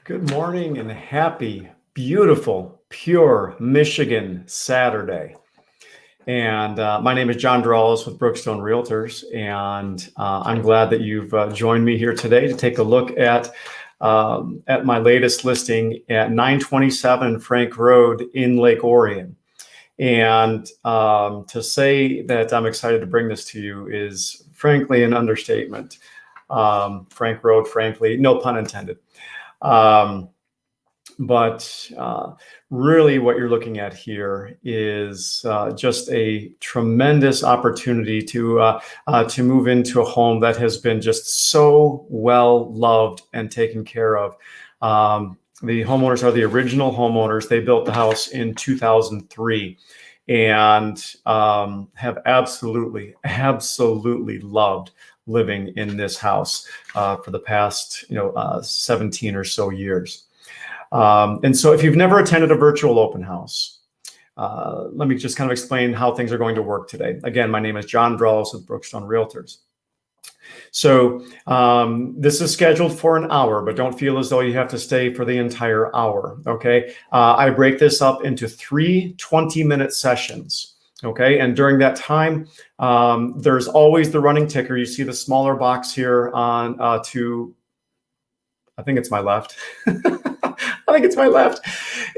Good morning and happy, beautiful, pure Michigan Saturday. And my name is John Drawles with Brookstone Realtors, and I'm glad that you've joined me here today to take a look at my latest listing at 927 Frank Road in Lake Orion. And to say that I'm excited to bring this to you is frankly an understatement. Frank Road, frankly, no pun intended. But really what you're looking at here is just a tremendous opportunity to move into a home that has been just so well loved and taken care of. The homeowners are the original homeowners. They built the house in 2003 and have absolutely loved living in this house for the past 17 or so years. And so if you've never attended a virtual open house, let me just kind of explain how things are going to work today. Again, my name is John Drawles with Brookstone Realtors. So this is scheduled for an hour, but don't feel as though you have to stay for the entire hour, okay? I break this up into 3 20-minute sessions. Okay, and during that time, there's always the running ticker. You see the smaller box here on I think it's my left. I think it's my left.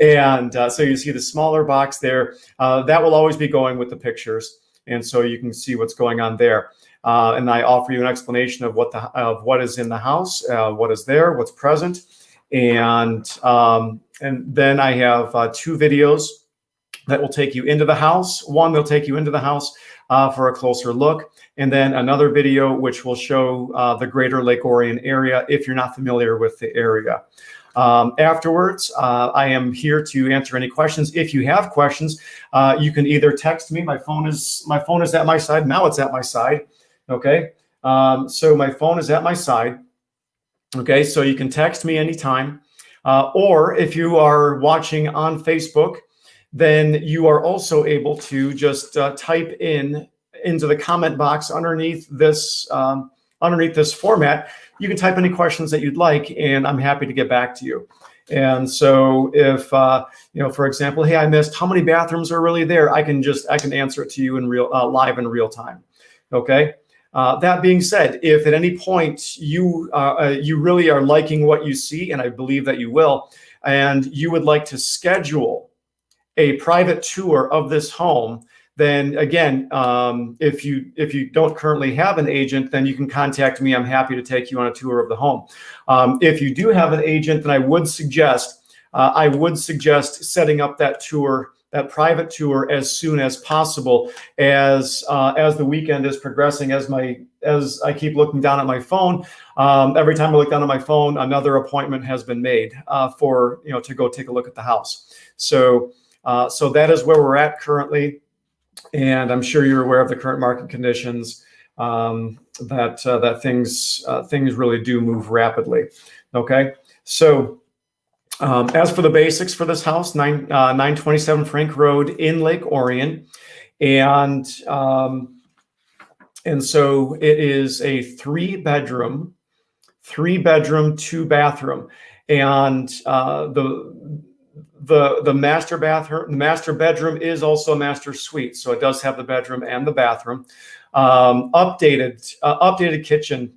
And so you see the smaller box there. That will always be going with the pictures. And so you can see what's going on there. And I offer you an explanation of what is in the house, what is there, what's present. And then I have 2 videos that will take you into the house. One, they'll take you into the house for a closer look. And then another video which will show the greater Lake Orion area if you're not familiar with the area. Afterwards, I am here to answer any questions. If you have questions, you can either text me. My phone is at my side. Now it's at my side. Okay. So my phone is at my side. Okay. So you can text me anytime. Or if you are watching on Facebook, then you are also able to just type into the comment box underneath this format. You can type any questions that you'd like, and I'm happy to get back to you. And so if for example, hey, I missed how many bathrooms are really there, I can answer it to you in live in real time. Okay. That being said, if at any point you really are liking what you see, and I believe that you will, and you would like to schedule a private tour of this home, then again, if you don't currently have an agent, then you can contact me. I'm happy to take you on a tour of the home. If you do have an agent, then I would suggest setting up that tour, that private tour, as soon as possible, as the weekend is progressing. As I keep looking down at my phone, every time I look down at my phone, another appointment has been made to go take a look at the house. So that is where we're at currently. And I'm sure you're aware of the current market conditions, that things really do move rapidly. Okay. So as for the basics for this house, 927 Frank Road in Lake Orion. And so it is a 3-bedroom, 2-bathroom. And the master bedroom is also a master suite, so it does have the bedroom and the bathroom. Updated kitchen.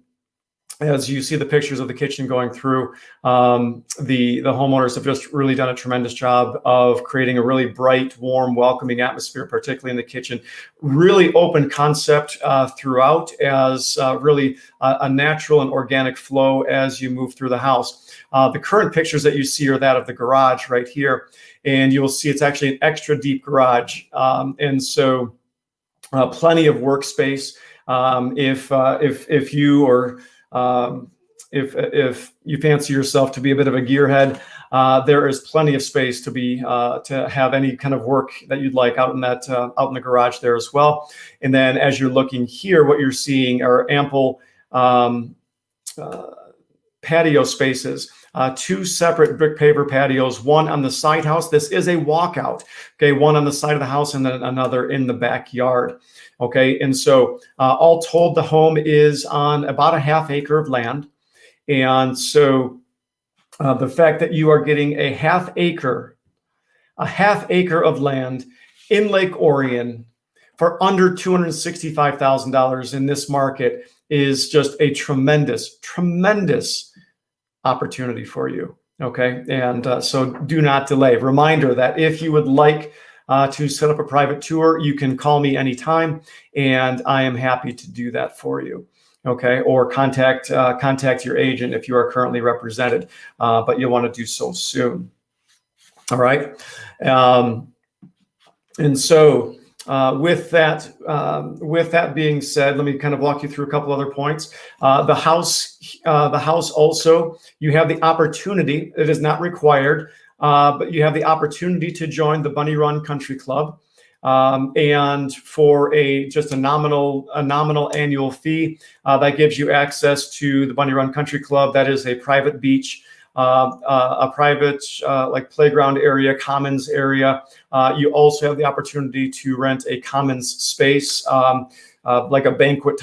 As you see the pictures of the kitchen going through, the homeowners have just really done a tremendous job of creating a really bright, warm, welcoming atmosphere, particularly in the kitchen. Really open concept throughout, as really a natural and organic flow as you move through the house. The current pictures that you see are that of the garage right here, and you will see it's actually an extra deep garage, and so plenty of workspace. If you or if you fancy yourself to be a bit of a gearhead, there is plenty of space to have any kind of work that you'd like out in the garage there as well. And then as you're looking here, what you're seeing are ample patio spaces. 2 separate brick paver patios, one on the side house. This is a walkout. Okay, one on the side of the house and then another in the backyard. Okay, and so all told, the home is on about a 1/2 acre of land. And so The fact that you are getting a half acre of land in Lake Orion for under $265,000 in this market is just a tremendous, tremendous opportunity for you. Okay. And so do not delay. Reminder that if you would like to set up a private tour, you can call me anytime, and I am happy to do that for you. Okay. Or contact your agent if you are currently represented, but you'll want to do so soon. All right. And so with that being said, let me kind of walk you through a couple other points. The house also, you have the opportunity, it is not required, but you have the opportunity to join the Bunny Run Country Club. And for just a nominal annual fee, that gives you access to the Bunny Run Country Club. That is a private beach, a private like playground area, commons area. You also have the opportunity to rent a commons space, like a banquet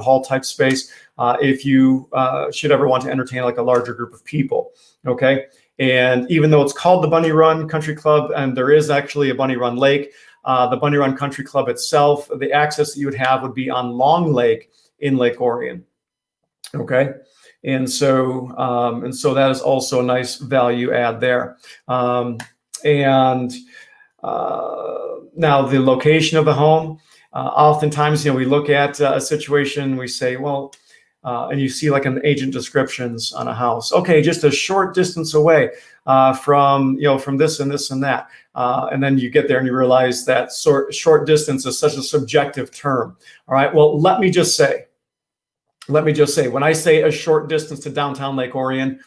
hall type space, if you should ever want to entertain like a larger group of people. Okay. And even though it's called the Bunny Run Country Club, and there is actually a Bunny Run Lake, the Bunny Run Country Club itself, the access that you would have would be on Long Lake in Lake Orion. Okay. And so that is also a nice value add there. Now the location of the home, oftentimes, we look at a situation, we say, well, and you see like an agent descriptions on a house, okay, just a short distance away from this and this and that. And then you get there and you realize that short distance is such a subjective term. All right. Well, let me just say, when I say a short distance to downtown Lake Orion,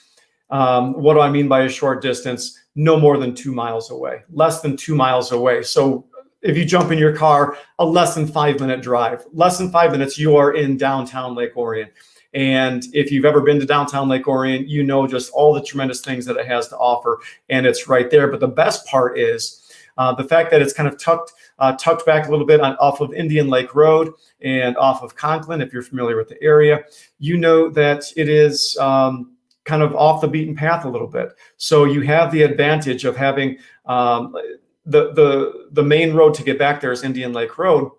what do I mean by a short distance? No more than 2 miles away, less than 2 miles away. So if you jump in your car, a less than 5-minute drive, less than 5 minutes, you are in downtown Lake Orion. And if you've ever been to downtown Lake Orion, you know just all the tremendous things that it has to offer, and it's right there. But the best part is the fact that it's kind of tucked back a little bit off of Indian Lake Road and off of Conklin. If you're familiar with the area, you know that it is kind of off the beaten path a little bit. So you have the advantage of having the main road to get back there is Indian Lake Road,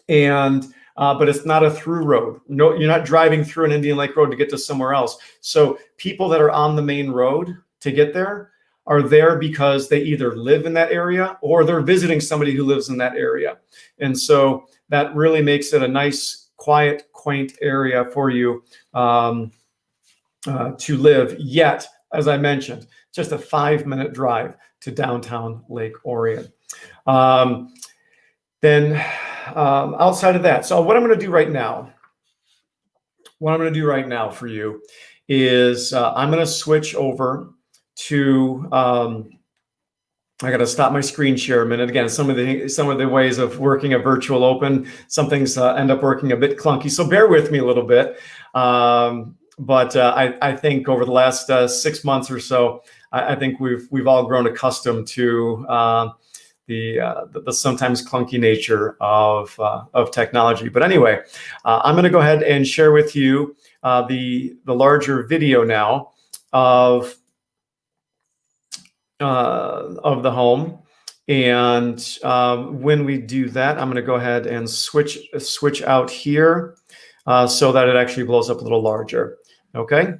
and but it's not a through road. No, you're not driving through an Indian Lake Road to get to somewhere else. So people that are on the main road to get there are there because they either live in that area or they're visiting somebody who lives in that area. And so that really makes it a nice, quiet, quaint area for you to live. Yet, as I mentioned, just a 5-minute drive to downtown Lake Orion. Then outside of that, so what I'm going to do right now for you is I'm going to switch over to I got to stop my screen share a minute. Again, some of the ways of working a virtual open, some things end up working a bit clunky, so bear with me a little bit. But I think over the last 6 months or so, I think we've all grown accustomed to the sometimes clunky nature of technology. But anyway, I'm going to go ahead and share with you the larger video now of the home. And when we do that, I'm going to go ahead and switch out here so that it actually blows up a little larger. Okay.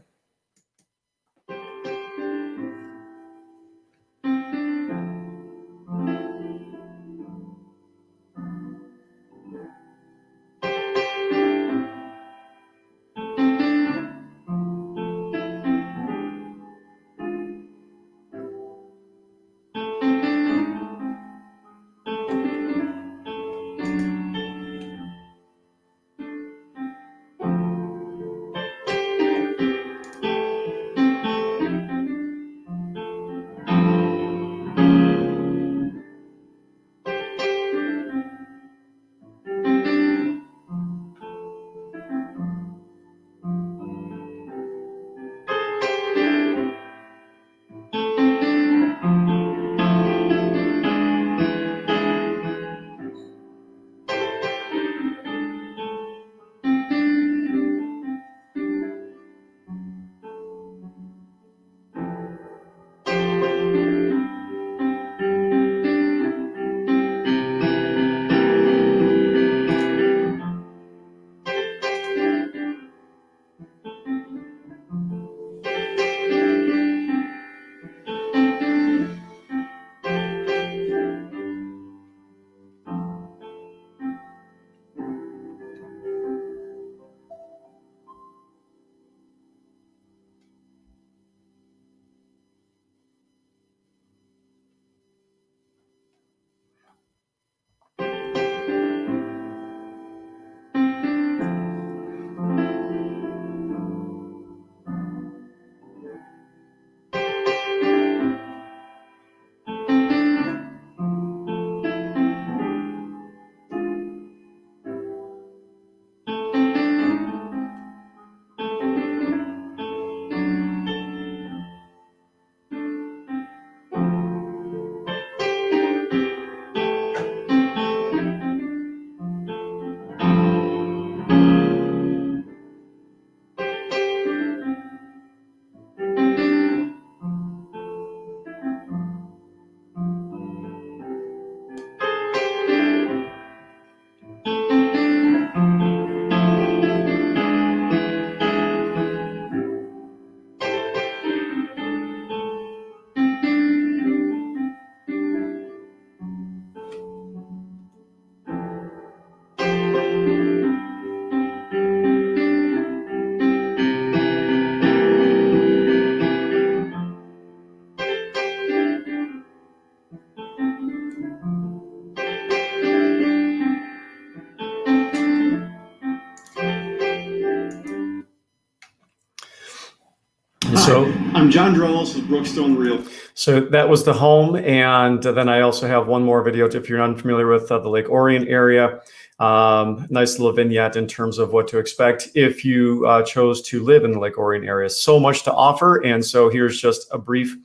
So I'm John Drolls with Brookstone Real. So that was the home, and then I also have one more video if you're unfamiliar with the Lake Orion area. Nice little vignette in terms of what to expect if you chose to live in the Lake Orion area. So much to offer, and so here's just a brief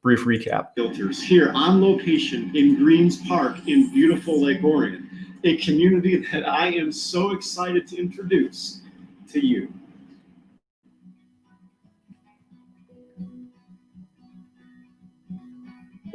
recap. Filters here on location in Greens Park in beautiful Lake Orion, a community that I am so excited to introduce to you.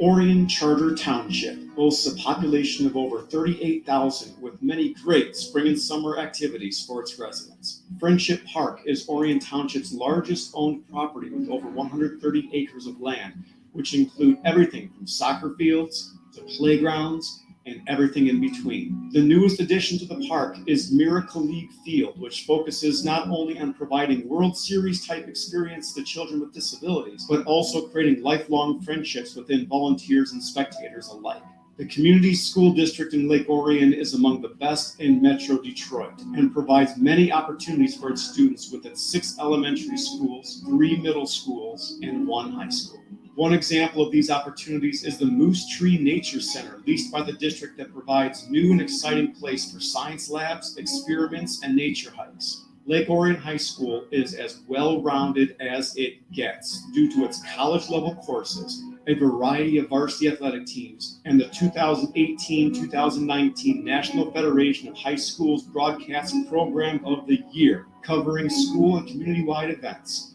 Orion Charter Township boasts a population of over 38,000 with many great spring and summer activities for its residents. Friendship Park is Orion Township's largest owned property with over 130 acres of land, which include everything from soccer fields to playgrounds and everything in between. The newest addition to the park is Miracle League Field, which focuses not only on providing World Series type experience to children with disabilities, but also creating lifelong friendships within volunteers and spectators alike. The community school district in Lake Orion is among the best in Metro Detroit and provides many opportunities for its students with its 6 elementary schools, 3 middle schools, and 1 high school. One example of these opportunities is the Moose Tree Nature Center, leased by the district, that provides new and exciting place for science labs, experiments, and nature hikes. Lake Orion High School is as well-rounded as it gets due to its college-level courses, a variety of varsity athletic teams, and the 2018-2019 National Federation of High Schools Broadcast Program of the Year, covering school and community-wide events.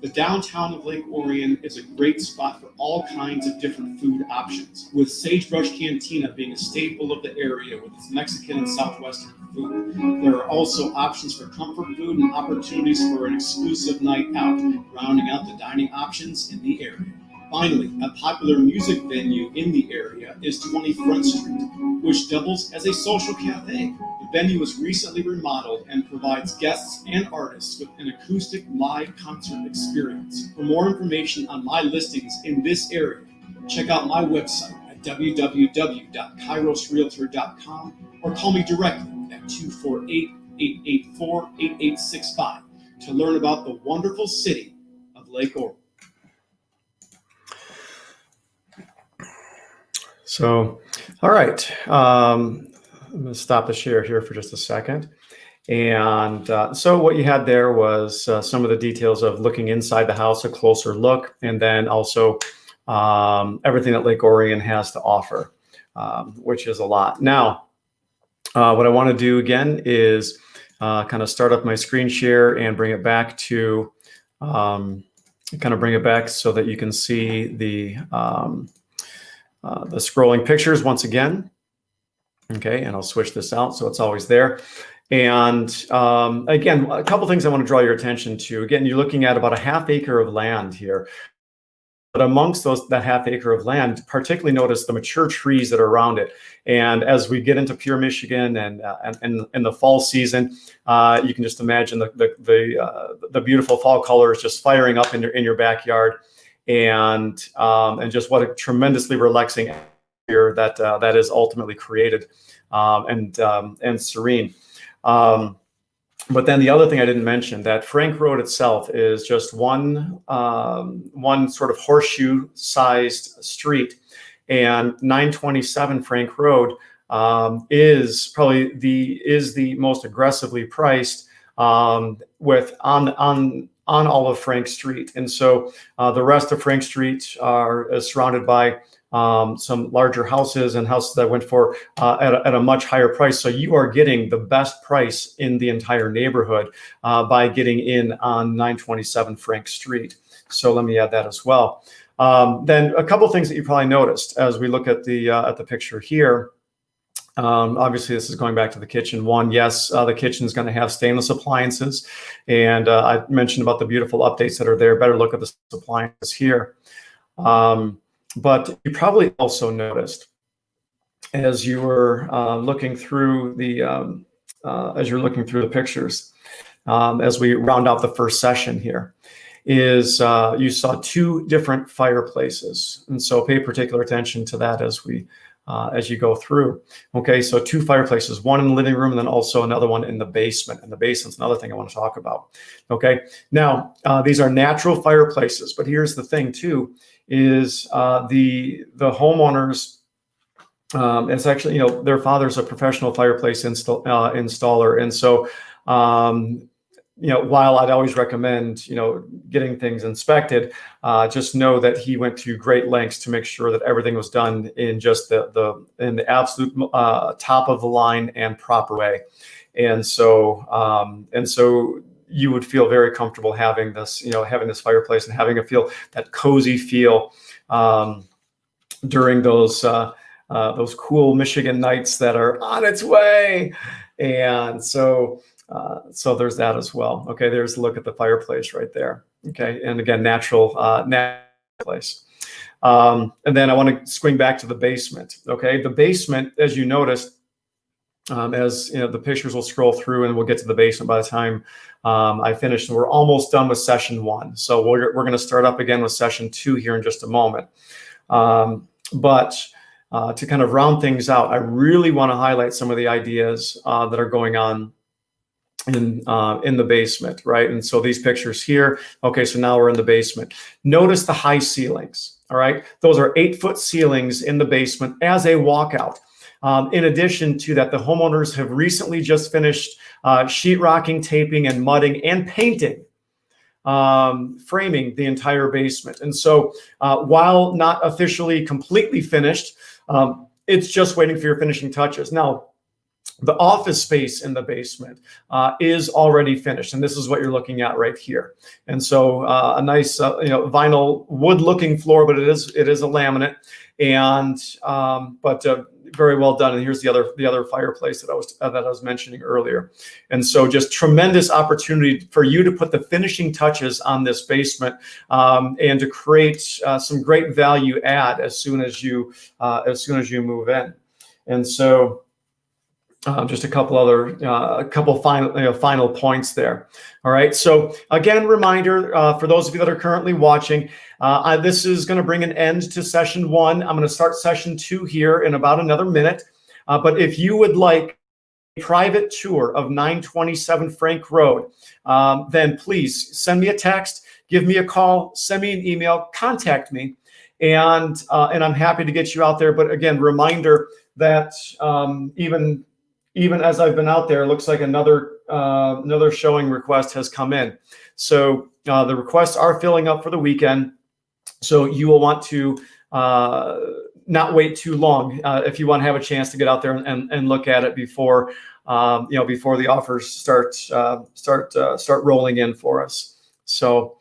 The downtown of Lake Orion is a great spot for all kinds of different food options, with Sagebrush Cantina being a staple of the area with its Mexican and Southwestern food. There are also options for comfort food and opportunities for an exclusive night out, rounding out the dining options in the area. Finally, a popular music venue in the area is 20 Front Street, which doubles as a social cafe. The venue was recently remodeled and provides guests and artists with an acoustic live concert experience. For more information on my listings in this area, check out my website at www.kairosrealtor.com or call me directly at 248-884-8865 to learn about the wonderful city of Lake Orion. So, all right, I'm going to stop the share here for just a second. And so what you had there was some of the details of looking inside the house, a closer look, and then also everything that Lake Orion has to offer, which is a lot. Now, what I want to do again is kind of start up my screen share and bring it back to kind of bring it back so that you can see the scrolling pictures once again. Okay, and I'll switch this out so it's always there. And again, a couple things I want to draw your attention to. Again, you're looking at about a ½ acre of land here. But amongst that ½ acre of land, particularly notice the mature trees that are around it. And as we get into pure Michigan and the fall season, you can just imagine the beautiful fall colors just firing up in your backyard. And just what a tremendously relaxing atmosphere that is ultimately created, and serene. But then the other thing I didn't mention, that Frank Road itself is just one sort of horseshoe-sized street, and 927 Frank Road is probably the most aggressively priced with on all of Frank Street. And so the rest of Frank Street is surrounded by some larger houses and houses that went for at a much higher price. So you are getting the best price in the entire neighborhood by getting in on 927 Frank Street. So let me add that as well. Then a couple of things that you probably noticed as we look at the picture here. Obviously, this is going back to the kitchen. One, yes, the kitchen is going to have stainless appliances. And I mentioned about the beautiful updates that are there. Better look at the appliances here. But you probably also noticed as you were looking through the pictures, as we round out the first session here, is you saw 2 different fireplaces. And so pay particular attention to that as we as you go through. Okay, so 2 fireplaces, one in the living room and then also another one in the basement. And the basement's another thing I want to talk about. Okay, now these are natural fireplaces, but here's the thing too, is the homeowners, it's actually, their father's a professional fireplace installer. And so, while I'd always recommend, getting things inspected, just know that he went to great lengths to make sure that everything was done in just in the absolute top of the line and proper way. And so you would feel very comfortable having this, having this fireplace and having that cozy feel during those cool Michigan nights that are on its way. And so there's that as well. Okay, there's a look at the fireplace right there. Okay, and again, natural place. And then I want to swing back to the basement. Okay, the basement, as you noticed, as the pictures will scroll through, and we'll get to the basement by the time I finish. And we're almost done with session 1. So we're going to start up again with session 2 here in just a moment. But to kind of round things out, I really want to highlight some of the ideas that are going on in the basement, right? And so these pictures here, okay, so now we're in the basement. Notice the high ceilings, all right? Those are 8-foot ceilings in the basement as a walkout. In addition to that, the homeowners have recently just finished sheetrocking, taping, and mudding and painting, framing the entire basement. And so while not officially completely finished, it's just waiting for your finishing touches. Now, the office space in the basement is already finished, and this is what you're looking at right here. And so a nice, vinyl wood-looking floor, but it is a laminate, and but very well done. And here's the other fireplace that I was mentioning earlier. And so just tremendous opportunity for you to put the finishing touches on this basement and to create some great value add as soon as you move in. And so. Just a couple final points there. All right. So again, reminder for those of you that are currently watching, this is going to bring an end to session 1. I'm going to start session 2 here in about another minute. But if you would like a private tour of 927 Frank Road, then please send me a text, give me a call, send me an email, contact me, and I'm happy to get you out there. But again, reminder that even as I've been out there, it looks like another showing request has come in. So the requests are filling up for the weekend. So you will want to not wait too long if you want to have a chance to get out there and look at it before before the offers start rolling in for us. So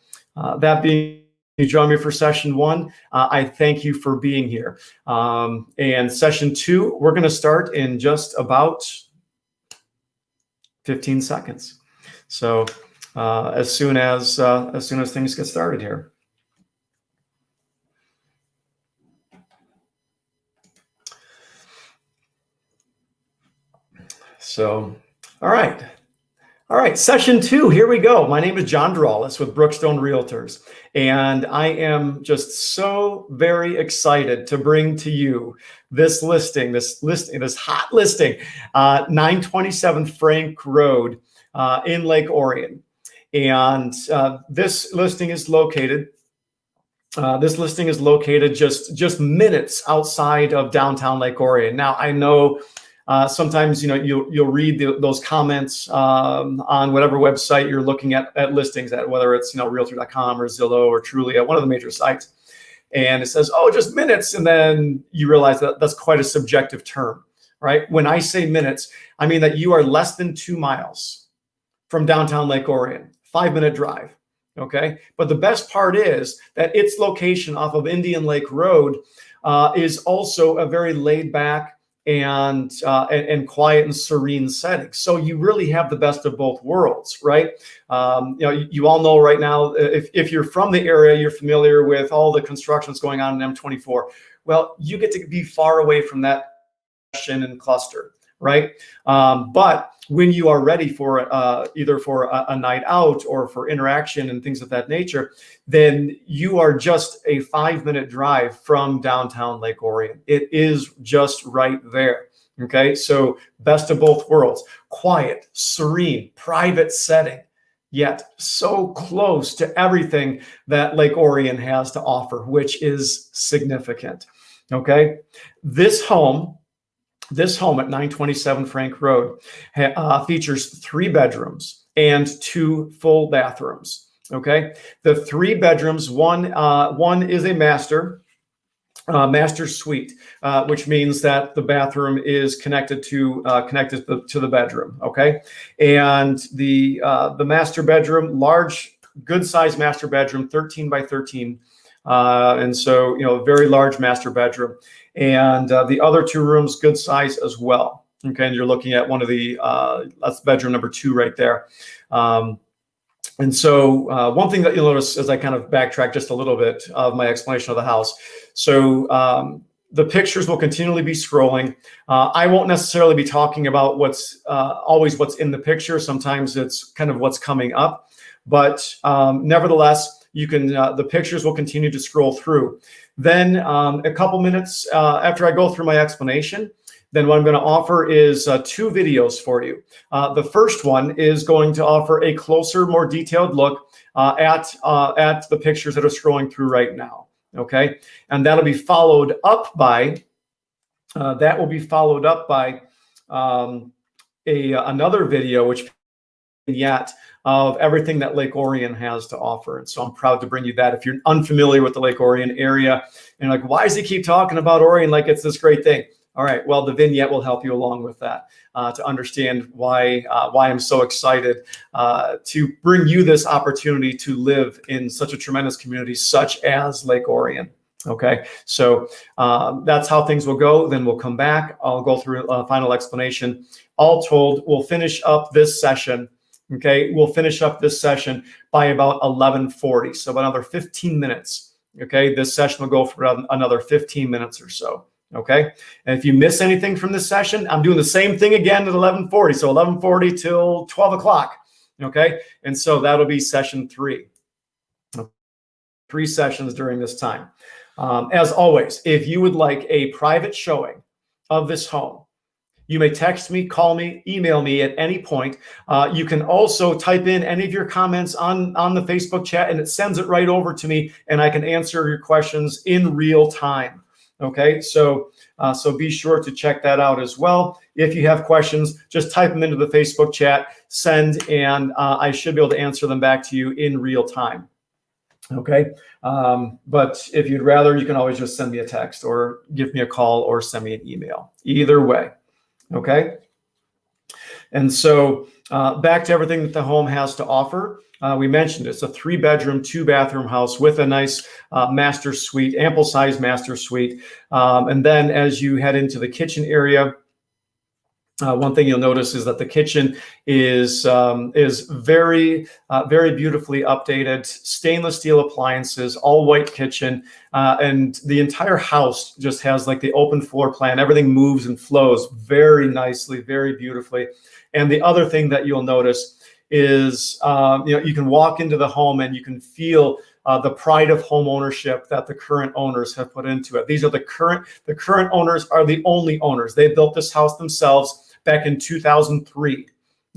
that being. You join me for session 1. I thank you for being here. And session 2, we're going to start in just about 15 seconds. So as soon as things get started here. So, all right. All right, session 2, here we go. My name is John Duralis with Brookstone Realtors, and I am just so very excited to bring to you this hot listing, 927 Frank Road in Lake Orion. And this listing is located just minutes outside of downtown Lake Orion. Now, I know sometimes you'll read those comments on whatever website you're looking at listings at, whether it's Realtor.com or Zillow or Trulia, one of the major sites, and it says, "Oh, just minutes," and then you realize that that's quite a subjective term, right? When I say minutes, I mean that you are less than 2 miles from downtown Lake Orion, 5-minute drive. Okay, but the best part is that its location off of Indian Lake Road is also a very laid back and quiet and serene setting. So you really have the best of both worlds, right? You all know right now, if you're from the area, you're familiar with all the construction that's going on in M24. Well, you get to be far away from that and cluster, right? But when you are ready for either for a night out or for interaction and things of that nature, then you are just a 5-minute drive from downtown Lake Orion. It is just right there. Okay, so best of both worlds: quiet, serene, private setting, yet so close to everything that Lake Orion has to offer, which is significant. Okay, this home at 927 Frank Road features 3 bedrooms and 2 full bathrooms. Okay, the 3 bedrooms, one is a master suite, which means that the bathroom is connected to the bedroom. Okay, and the master bedroom, large, good sized master bedroom, 13 by 13, and so very large master bedroom, and the other 2 rooms, good size as well. Okay, and you're looking at one of the that's bedroom number 2 right there. And so one thing that you'll notice as I kind of backtrack just a little bit of my explanation of the house. So the pictures will continually be scrolling. I won't necessarily be talking about what's always what's in the picture. Sometimes it's kind of what's coming up. But nevertheless, you can the pictures will continue to scroll through. Then a couple minutes after I go through my explanation, then what I'm going to offer is 2 videos for you. The first one is going to offer a closer, more detailed look at the pictures that are scrolling through right now. Okay, and that'll be followed up by another video, which yet of everything that Lake Orion has to offer. And so I'm proud to bring you that. If you're unfamiliar with the Lake Orion area and like, why does he keep talking about Orion like it's this great thing? All right, well, the vignette will help you along with that to understand why I'm so excited to bring you this opportunity to live in such a tremendous community such as Lake Orion. Okay, so that's how things will go. Then we'll come back. I'll go through a final explanation. All told, we'll finish up this session. Okay, we'll finish up this session by about 11:40, so about another 15 minutes. Okay, this session will go for another 15 minutes or so. Okay, and if you miss anything from this session, I'm doing the same thing again at 11:40, so 11:40 till 12 o'clock. Okay, and so that'll be session 3. 3 sessions during this time. As always, if you would like a private showing of this home, you may text me, call me, email me at any point. You can also type in any of your comments on the Facebook chat, and it sends it right over to me, and I can answer your questions in real time. Okay, so be sure to check that out as well. If you have questions, just type them into the Facebook chat, send, and I should be able to answer them back to you in real time. Okay, but if you'd rather, you can always just send me a text or give me a call or send me an email. Either way. Okay, and so back to everything that the home has to offer. We mentioned it's a 3-bedroom, 2-bathroom house with a nice master suite, ample size master suite. And then as you head into the kitchen area, one thing you'll notice is that the kitchen is very beautifully updated, stainless steel appliances, all white kitchen, and the entire house just has like the open floor plan. Everything moves and flows very nicely, very beautifully. And the other thing that you'll notice is you can walk into the home and you can feel the pride of home ownership that the current owners have put into it. These are the current owners are the only owners. They built this house themselves back in 2003.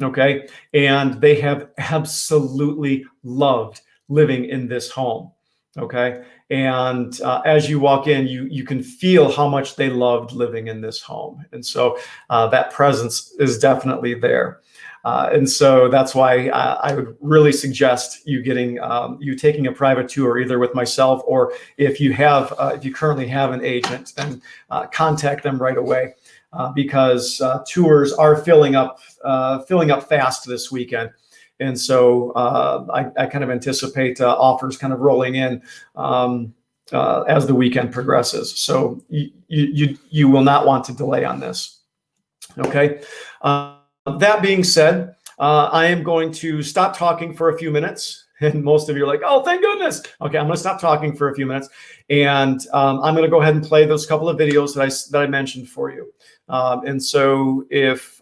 Okay, and they have absolutely loved living in this home. Okay, and as you walk in, you can feel how much they loved living in this home, and so that presence is definitely there. And so that's why I would really suggest you taking a private tour, either with myself or if you currently have an agent, then contact them right away because tours are filling up fast this weekend. And so I kind of anticipate offers kind of rolling in as the weekend progresses. So you will not want to delay on this. Okay. That being said, I am going to stop talking for a few minutes And most of you are like, oh, thank goodness. Okay, I'm going to stop talking for a few minutes, and I'm going to go ahead and play those couple of videos that I mentioned for you. And so if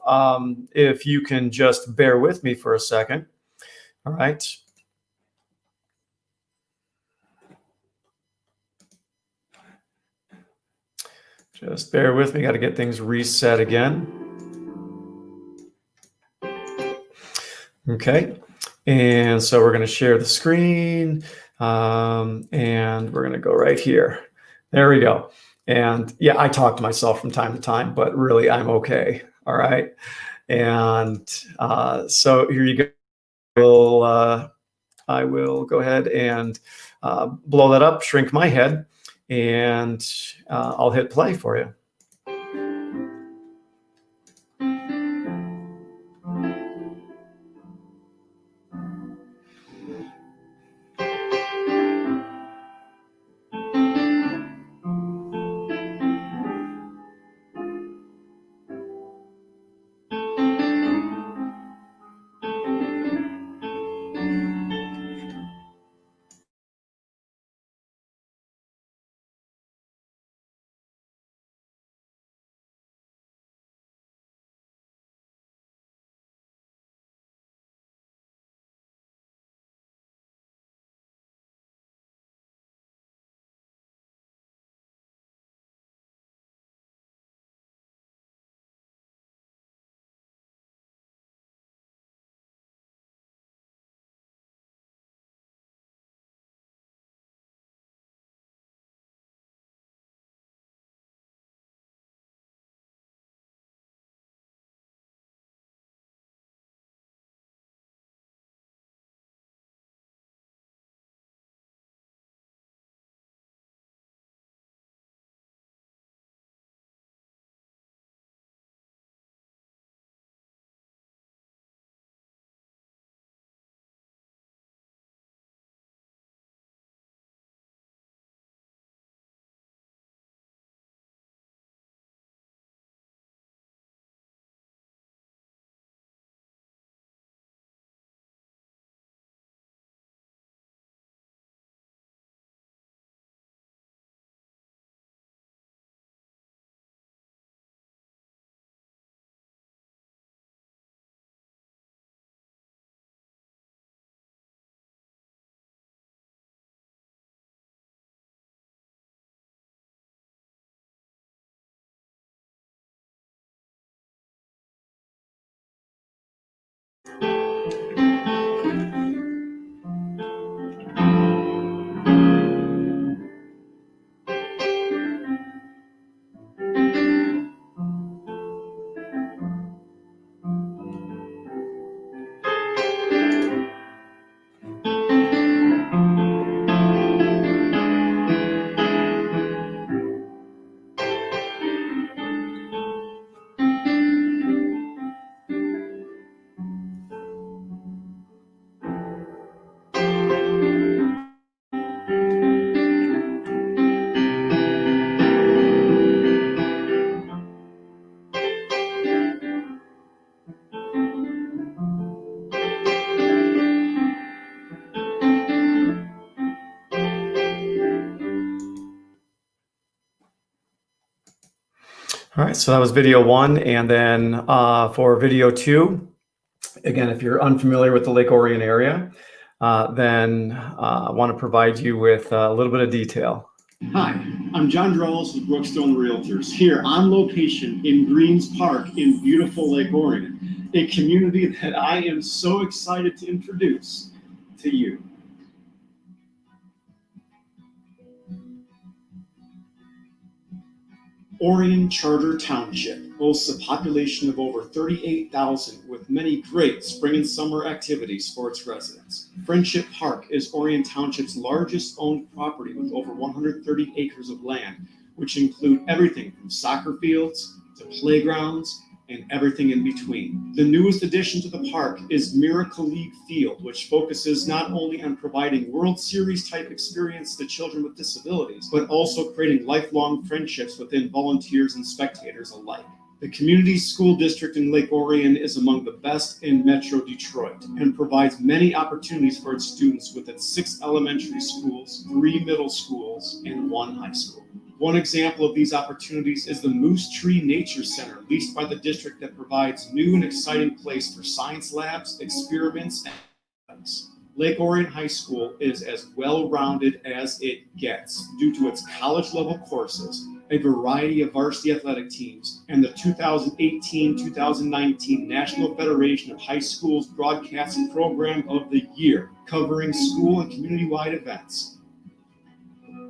you can just bear with me for a second, all right. Just bear with me. Got to get things reset again. Okay. And so we're going to share the screen, and we're going to go right here. There we go. And yeah, I talk to myself from time to time, but really I'm okay. All right. And so here you go. I will go ahead and blow that up, shrink my head, and I'll hit play for you. All right, so that was video one. And then for video two, again, if you're unfamiliar with the Lake Orion area, then I want to provide you with a little bit of detail. Hi, I'm John Drellis with Brookstone Realtors, here on location in Greens Park in beautiful Lake Orion, a community that I am so excited to introduce to you. Orion Charter Township boasts a population of over 38,000 with many great spring and summer activities for its residents. Friendship Park is Orion Township's largest owned property with over 130 acres of land, which include everything from soccer fields to playgrounds and everything in between. The newest addition to the park is Miracle League Field, which focuses not only on providing World Series type experience to children with disabilities, but also creating lifelong friendships within volunteers and spectators alike. The community school district in Lake Orion is among the best in Metro Detroit and provides many opportunities for its students with its 6 elementary schools, 3 middle schools, and 1 high school. One example of these opportunities is the Moose Tree Nature Center, leased by the district, that provides new and exciting place for science labs, experiments, and athletics. Lake Orion High School is as well-rounded as it gets due to its college-level courses, a variety of varsity athletic teams, and the 2018-2019 National Federation of High Schools Broadcasting Program of the Year, covering school and community-wide events.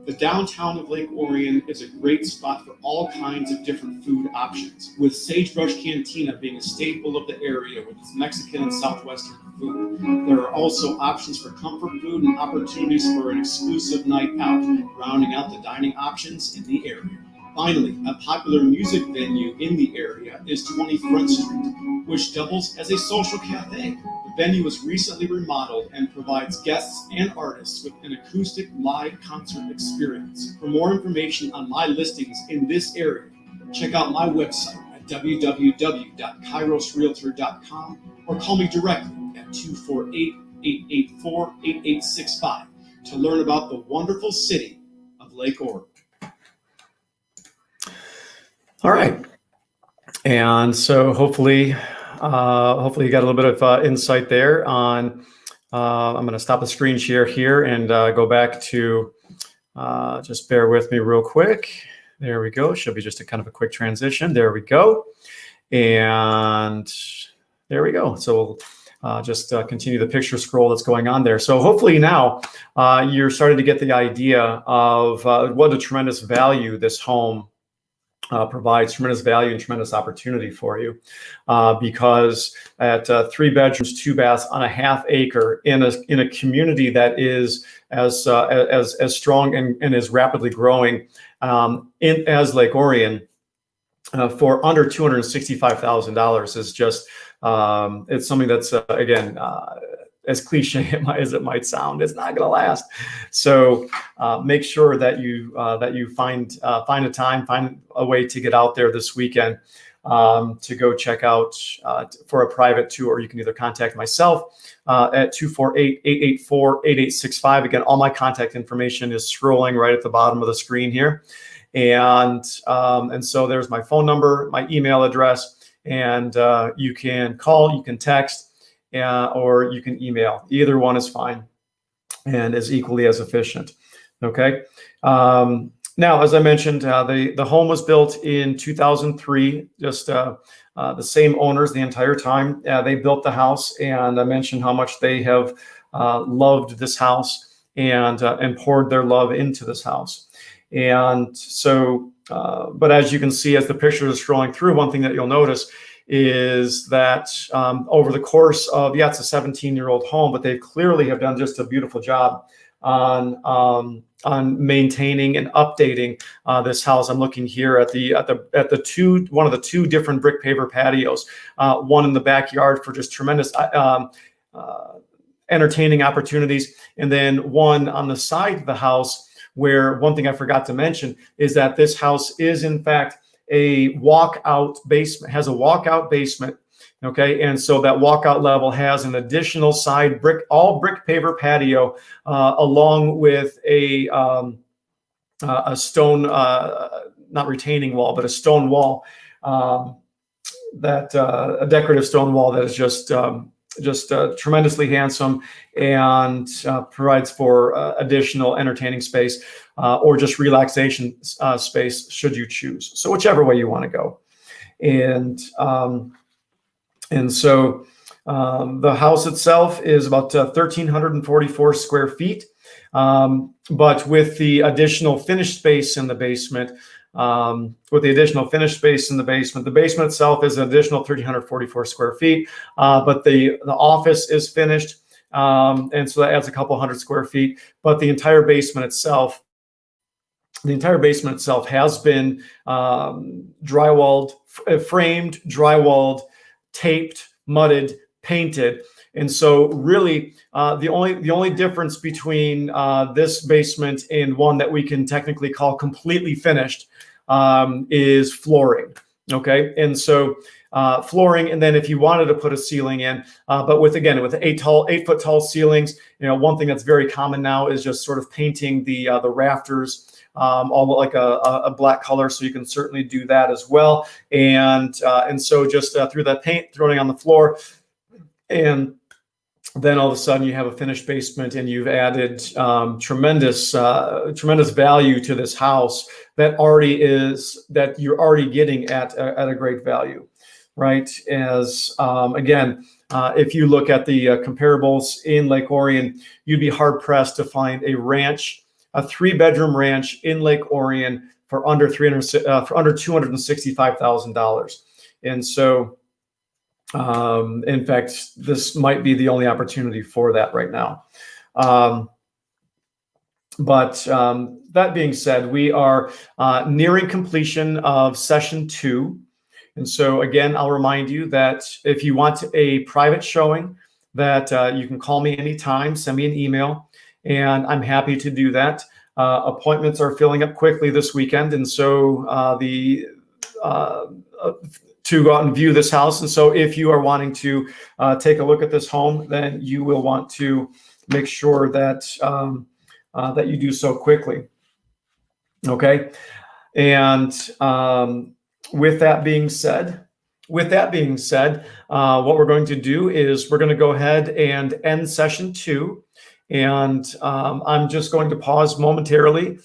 The downtown of Lake Orion is a great spot for all kinds of different food options, with Sagebrush Cantina being a staple of the area with its Mexican and Southwestern food. There are also options for comfort food and opportunities for an exclusive night out, rounding out the dining options in the area. Finally, a popular music venue in the area is 20 Front Street, which doubles as a social cafe. The venue was recently remodeled and provides guests and artists with an acoustic live concert experience. For more information on my listings in this area, check out my website at www.kairosrealtor.com or call me directly at 248-884-8865 to learn about the wonderful city of Lake Orion. All right. And so hopefully you got a little bit of insight there on, I'm going to stop the screen share here and go back to, just bear with me real quick. There we go. Should be just a kind of a quick transition. There we go. And there we go. So we'll just continue the picture scroll that's going on there. So hopefully now you're starting to get the idea of what a tremendous value this home provides, tremendous value and tremendous opportunity for you, because at 3 bedrooms, 2 baths on a ½ acre in a community that is as strong and is rapidly growing as Lake Orion, for under $265,000 is just it's something that's again, as cliche as it might sound, it's not going to last. So make sure that you find a time, find a way to get out there this weekend to go check out for a private tour. You can either contact myself at 248-884-8865. Again, all my contact information is scrolling right at the bottom of the screen here. And so there's my phone number, my email address, and you can call, you can text, or you can email. Either one is fine and is equally as efficient. Okay. Now, as I mentioned, the home was built in 2003, just the same owners the entire time. They built the house, and I mentioned how much they have loved this house and poured their love into this house. And so, but as you can see, as the picture is scrolling through, one thing that you'll notice is that over the course of, it's a 17-year-old home, but they clearly have done just a beautiful job on maintaining and updating this house. I'm looking here at one of the 2 different brick paver patios, one in the backyard for just tremendous entertaining opportunities, and then one on the side of the house, where one thing I forgot to mention is that this house is in fact a walkout basement, has a walkout basement. Okay, and so that walkout level has an additional side all brick paver patio, along with a stone, not retaining wall, but a stone wall, a decorative stone wall that is just tremendously handsome and provides for additional entertaining space or just relaxation space should you choose. So whichever way you want to go. And so the house itself is about 1,344 square feet, but with the additional finished space in the basement, the basement itself is an additional 1,344 square feet, but the office is finished, and so that adds a couple hundred square feet. But the entire basement itself has been drywalled, framed, drywalled, taped, mudded, painted. And so really the only difference between this basement and one that we can technically call completely finished is flooring. Okay, and so flooring, and then if you wanted to put a ceiling in, but with 8-foot tall ceilings, one thing that's very common now is just sort of painting the rafters all like a black color. So you can certainly do that as well, and so just through that paint, throwing on the floor, and then all of a sudden you have a finished basement, and you've added tremendous value to this house that you're already getting at a great value, right? As again, if you look at the comparables in Lake Orion, you'd be hard pressed to find a 3-bedroom ranch in Lake Orion for under $265,000, and so. In fact, this might be the only opportunity for that right now. But that being said, we are nearing completion of session 2. And so again, I'll remind you that if you want a private showing, that you can call me anytime, send me an email, and I'm happy to do that. Appointments are filling up quickly this weekend, and so to go out and view this house. And so if you are wanting to take a look at this home, then you will want to make sure that that you do so quickly. Okay. And with that being said, what we're going to do is we're going to go ahead and end session 2. And I'm just going to pause momentarily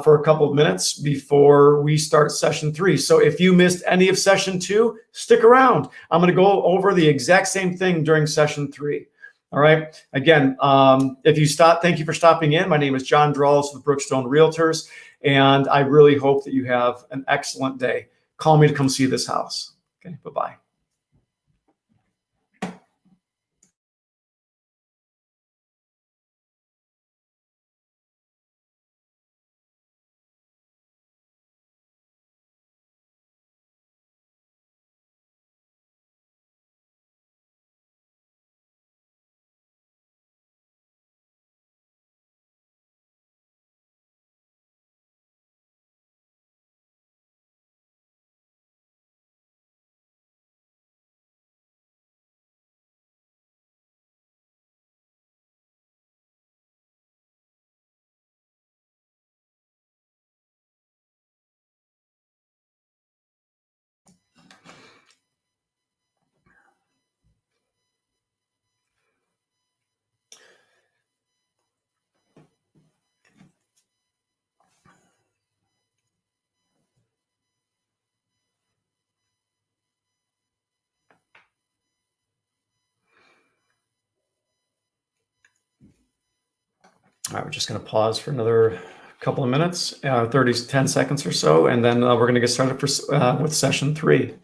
for a couple of minutes before we start session 3. So if you missed any of session 2, stick around. I'm going to go over the exact same thing during session 3. All right. Again, thank you for stopping in. My name is John Drawls with Brookstone Realtors, and I really hope that you have an excellent day. Call me to come see this house. Okay. Bye-bye. All right, we're just going to pause for another couple of minutes, 10 seconds or so, and then we're going to get started with session 3.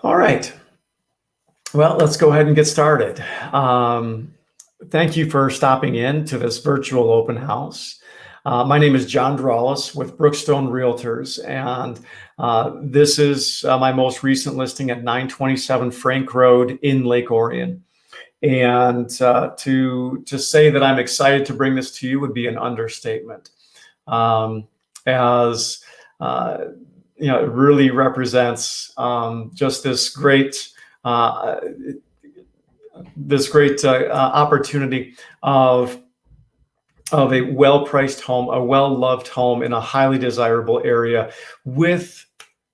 All right. Well, let's go ahead and get started. Thank you for stopping in to this virtual open house. My name is John Drawls with Brookstone Realtors, and this is my most recent listing at 927 Frank Road in Lake Orion. And to say that I'm excited to bring this to you would be an understatement. It really represents just this great opportunity of a well-priced home, a well-loved home in a highly desirable area with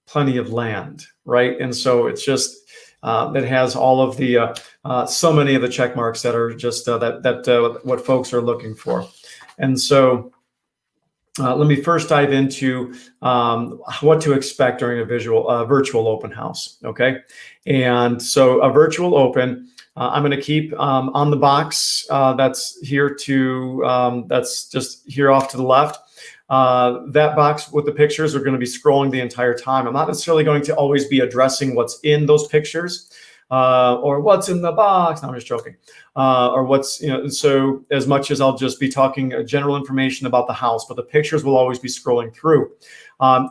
plenty of land, right? And so it's just that has all of the so many of the check marks that are just what folks are looking for. And so let me first dive into what to expect during a virtual open house. Okay, and so a virtual open, I'm going to keep on the box that's just here off to the left. That box with the pictures are going to be scrolling the entire time. I'm not necessarily going to always be addressing what's in those pictures. or what's in the box. No, I'm just joking. Or what's, so as much as I'll just be talking general information about the house, but the pictures will always be scrolling through.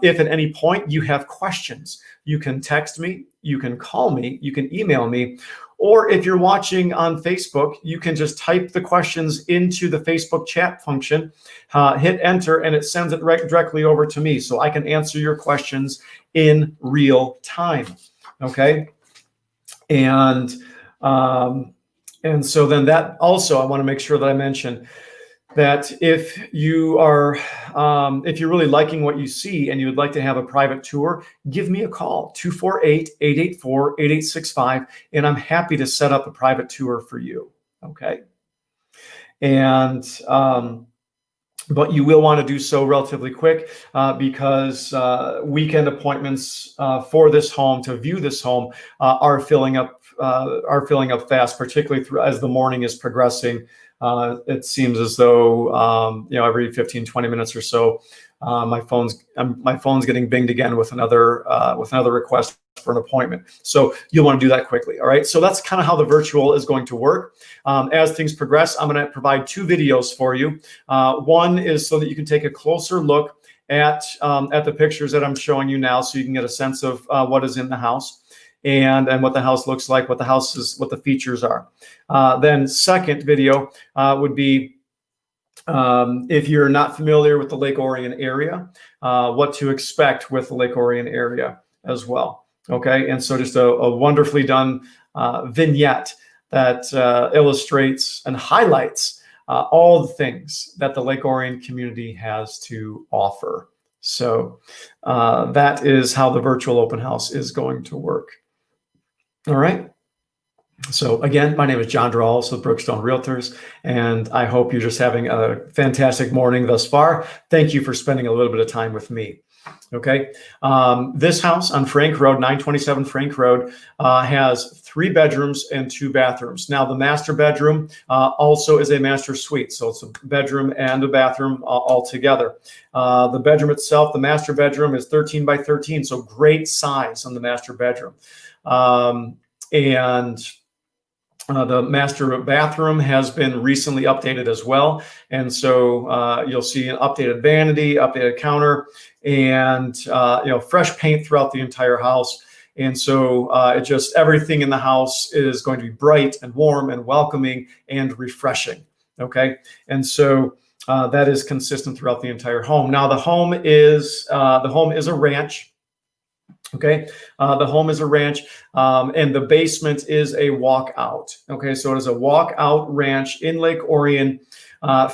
If at any point you have questions, you can text me, you can call me, you can email me, or if you're watching on Facebook, you can just type the questions into the Facebook chat function, hit enter, and it sends it directly over to me so I can answer your questions in real time. Okay. And so then that also, I want to make sure that I mention that if you're really liking what you see and you would like to have a private tour, give me a call, 248-884-8865, and I'm happy to set up a private tour for you. Okay. And, but you will want to do so relatively quick because weekend appointments for this home, to view this home, are filling up fast, particularly as the morning is progressing. It seems as though every 15-20 minutes or so, my phone's getting binged again with another request for an appointment. So you'll want to do that quickly. All right. So that's kind of how the virtual is going to work. As things progress, I'm going to provide 2 videos for you. One is so that you can take a closer look at the pictures that I'm showing you now, so you can get a sense of what is in the house. And what the house looks like, what the features are. Then second video would be if you're not familiar with the Lake Orion area, what to expect with the Lake Orion area as well. Okay, and so just a wonderfully done vignette that illustrates and highlights all the things that the Lake Orion community has to offer. So that is how the virtual open house is going to work. All right. So again, my name is John Drawls with Brookstone Realtors, and I hope you're just having a fantastic morning thus far. Thank you for spending a little bit of time with me. Okay. This house on Frank Road, 927 Frank Road, has 3 bedrooms and 2 bathrooms. Now, the master bedroom also is a master suite. So it's a bedroom and a bathroom all together. The bedroom itself, the master bedroom, is 13 by 13. So great size on the master bedroom. The master bathroom has been recently updated as well. And so you'll see an updated vanity, updated counter, and fresh paint throughout the entire house. And so everything in the house is going to be bright and warm and welcoming and refreshing. Okay. And so that is consistent throughout the entire home. Now the home is a ranch. Okay, the home is a ranch, and the basement is a walkout. Okay, so it is a walkout ranch in Lake Orion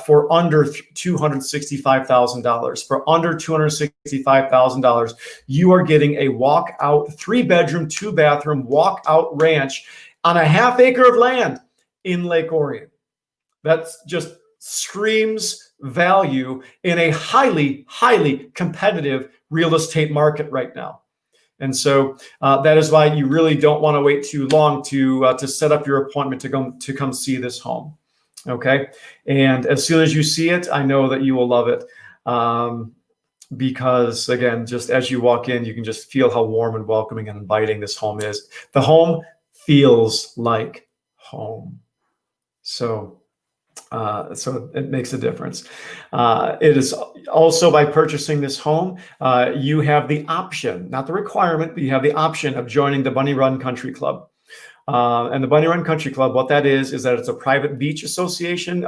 for under $265,000. For under $265,000, you are getting a walkout 3-bedroom, 2-bathroom walkout ranch on a ½ acre of land in Lake Orion. That's just screams value in a highly, highly competitive real estate market right now. And so that is why you really don't want to wait too long to set up your appointment to come see this home. Okay. And as soon as you see it, I know that you will love it. Because again, just as you walk in, you can just feel how warm and welcoming and inviting this home is. The home feels like home. So it makes a difference. It is also, by purchasing this home, you have the option, not the requirement, but you have the option of joining the Bunny Run Country Club. And the Bunny Run Country Club, what that is that it's a private beach association,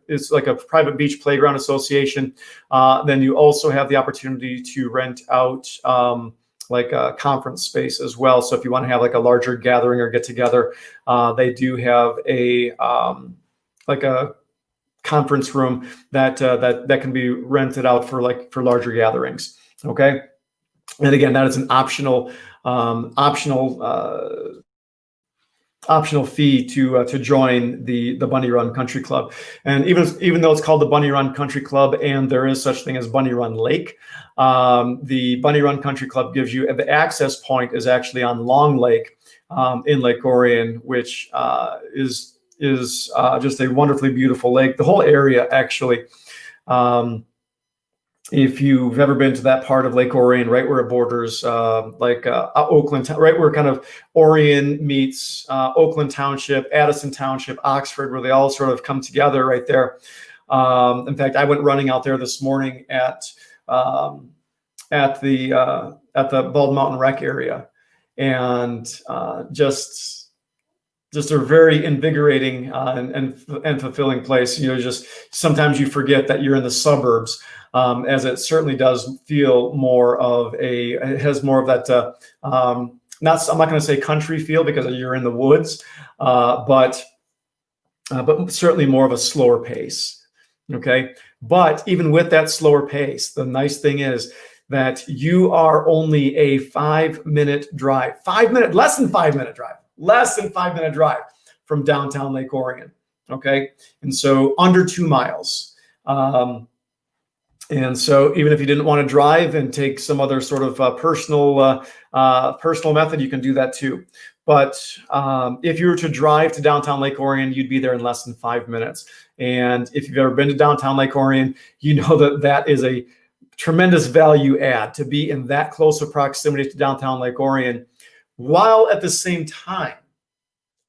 it's like a private beach playground association. Then you also have the opportunity to rent out like a conference space as well. So if you want to have like a larger gathering or get together, they do have like a conference room that can be rented out for larger gatherings. Okay, and again, that is an optional fee to join the Bunny Run Country Club. And even though it's called the Bunny Run Country Club and there is such thing as Bunny Run Lake, the Bunny Run Country Club gives you, the access point is actually on Long Lake in Lake Orion, which is just a wonderfully beautiful lake. The whole area actually if you've ever been to that part of Lake Orion, right where it borders Oakland, right where kind of Orion meets Oakland Township, Addison Township, Oxford, where they all sort of come together right there. In fact, I went running out there this morning um, at the Bald Mountain Rec area, and just a very invigorating and fulfilling place. Just sometimes you forget that you're in the suburbs, as it certainly does feel more of it has more of that, I'm not going to say country feel because you're in the woods, but certainly more of a slower pace. Okay. But even with that slower pace, the nice thing is that you are only a 5-minute drive, less than 5-minute drive from downtown Lake Orion. Okay. And so under 2 miles. And so even if you didn't want to drive and take some other sort of personal method, you can do that too. But if you were to drive to downtown Lake Orion, you'd be there in less than 5 minutes. And if you've ever been to downtown Lake Orion, you know that that is a tremendous value add to be in that close of proximity to downtown Lake Orion, while at the same time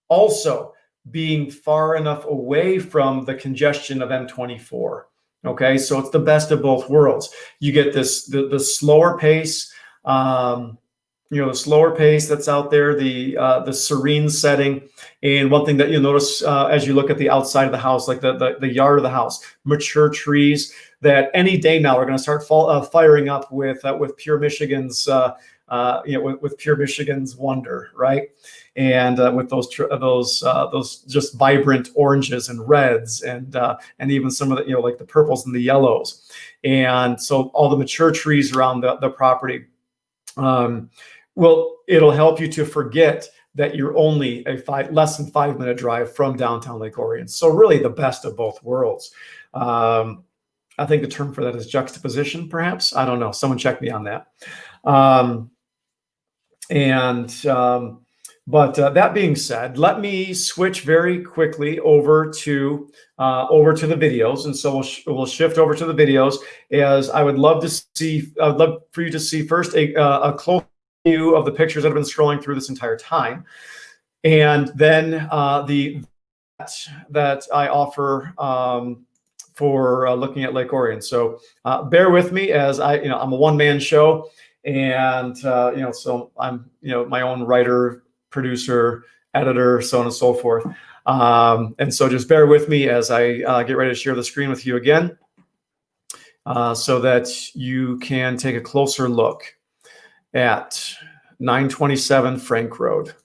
also being far enough away from the congestion of M24. Okay, so it's the best of both worlds. You get the slower pace, the slower pace that's out there, the serene setting. And one thing that you'll notice as you look at the outside of the house, like the yard of the house, mature trees that any day now are going to start firing up with Pure Michigan's with Pure Michigan's wonder, right? And with those just vibrant oranges and reds and even some of the like the purples and the yellows, and so all the mature trees around the property. Well, it'll help you to forget that you're only less than 5-minute drive from downtown Lake Orion. So really the best of both worlds. I think the term for that is juxtaposition, perhaps. I don't know. Someone check me on that. But that being said, let me switch very quickly over to the videos, and so we'll shift over to the videos. As I'd love for you to see first a close view of the pictures that have been scrolling through this entire time, and then that I offer for looking at Lake Orion. So bear with me as I'm a one-man show, and so I'm my own writer, producer, editor, so on and so forth. And so just bear with me as I get ready to share the screen with you again, so that you can take a closer look at 927 Frank Road.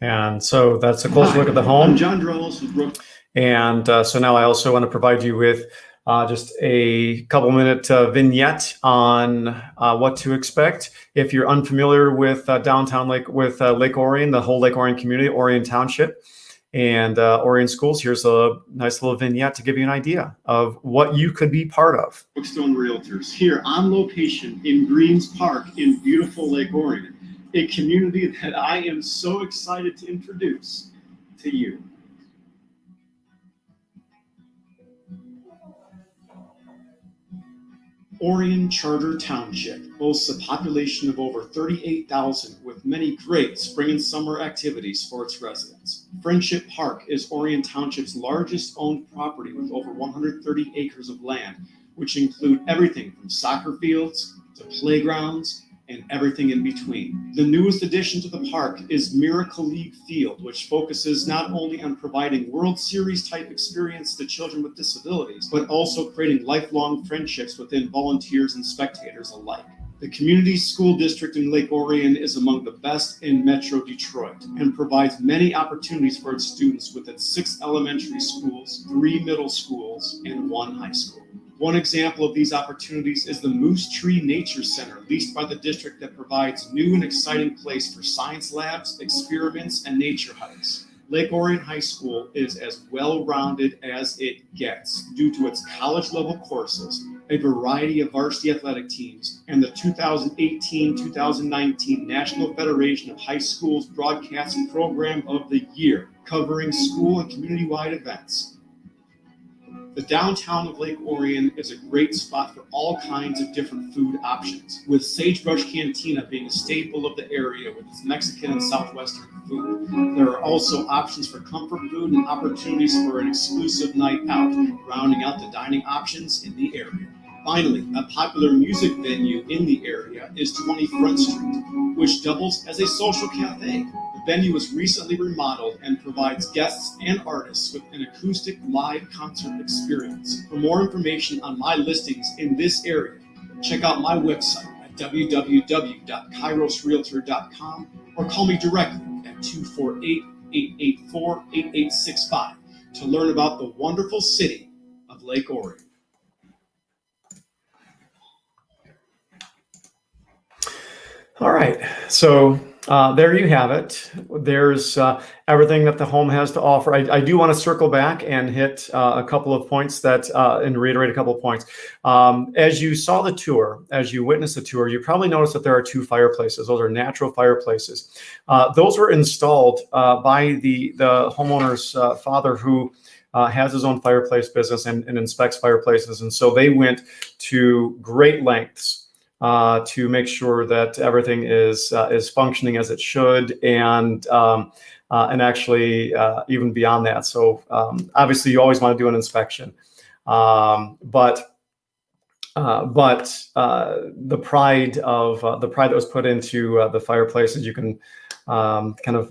And so that's a close Hi, look at the home. I'm John Drellis with Brook. And so now I also want to provide you with just a couple minute vignette on what to expect. If you're unfamiliar with downtown Lake, with Lake Orion, the whole Lake Orion community, Orion Township, and Orion Schools, here's a nice little vignette to give you an idea of what you could be part of. Brookstone Realtors here on location in Greens Park in beautiful Lake Orion, a community that I am so excited to introduce to you. Orion Charter Township boasts a population of over 38,000 with many great spring and summer activities for its residents. Friendship Park is Orion Township's largest owned property with over 130 acres of land, which include everything from soccer fields to playgrounds and everything in between. The newest addition to the park is Miracle League Field, which focuses not only on providing World Series type experience to children with disabilities, but also creating lifelong friendships within volunteers and spectators alike. The community school district in Lake Orion is among the best in Metro Detroit and provides many opportunities for its students with its 6 elementary schools, 3 middle schools, and 1 high school. One example of these opportunities is the Moose Tree Nature Center, leased by the district, that provides new and exciting place for science labs, experiments, and nature hikes. Lake Orion High School is as well-rounded as it gets due to its college-level courses, a variety of varsity athletic teams, and the 2018-2019 National Federation of High Schools Broadcast Program of the Year, covering school and community-wide events. The downtown of Lake Orion is a great spot for all kinds of different food options, with Sagebrush Cantina being a staple of the area with its Mexican and Southwestern food. There are also options for comfort food and opportunities for an exclusive night out, rounding out the dining options in the area. Finally, a popular music venue in the area is 20 Front Street, which doubles as a social cafe. The venue was recently remodeled and provides guests and artists with an acoustic live concert experience. For more information on my listings in this area, check out my website at www.kairosrealtor.com or call me directly at 248-884-8865 to learn about the wonderful city of Lake Orion. All right, so there you have it. There's everything that the home has to offer. I do want to circle back and hit a couple of points and reiterate a couple of points. As you saw the tour, as you witnessed the tour, you probably noticed that there are 2 fireplaces. Those are natural fireplaces. Those were installed by the homeowner's father, who has his own fireplace business and inspects fireplaces. And so they went to great lengths to make sure that everything is functioning as it should, and actually even beyond that. So obviously, you always want to do an inspection, but the pride that was put into the fireplaces, you can kind of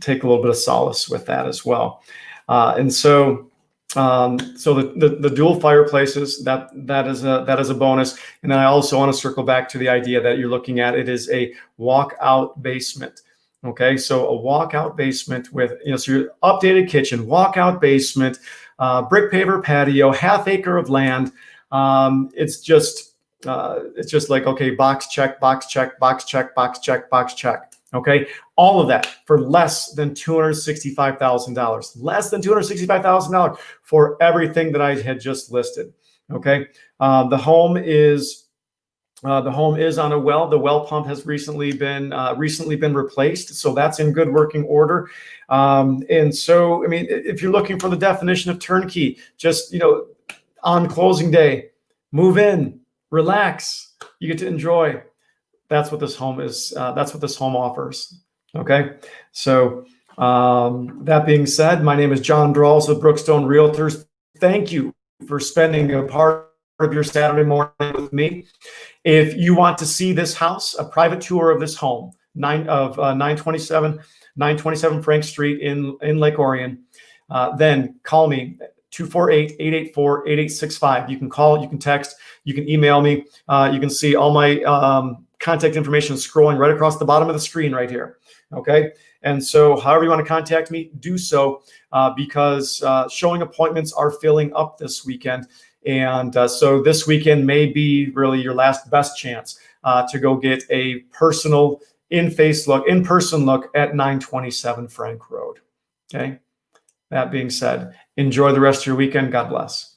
take a little bit of solace with that as well, and so. So the dual fireplaces, that is a bonus. And then I also want to circle back to the idea that you're looking at. It is a walkout basement. Okay, so a walkout basement with so your updated kitchen, walkout basement, brick paver patio, half acre of land. It's just like, okay, box check, box check, box check, box check, box check. Okay, all of that for less than $265,000, less than $265,000 for everything that I had just listed. Okay, the home is on a well. The well pump has recently been replaced, so that's in good working order. And so, I mean, if you're looking for the definition of turnkey, just on closing day, move in, relax, you get to enjoy. That's what this home is. That's what this home offers. Okay. So that being said, my name is John Drellis with Brookstone Realtors. Thank you for spending a part of your Saturday morning with me. If you want to see this house, a private tour of this home, 927 Frank Street in Lake Orion, then call me. 248-884-8865. You can call, you can text, you can email me. You can see all my contact information is scrolling right across the bottom of the screen right here. Okay. And so however you want to contact me, do so because showing appointments are filling up this weekend. And so this weekend may be really your last best chance to go get a personal in-person look at 927 Frank Road. Okay. That being said, enjoy the rest of your weekend. God bless.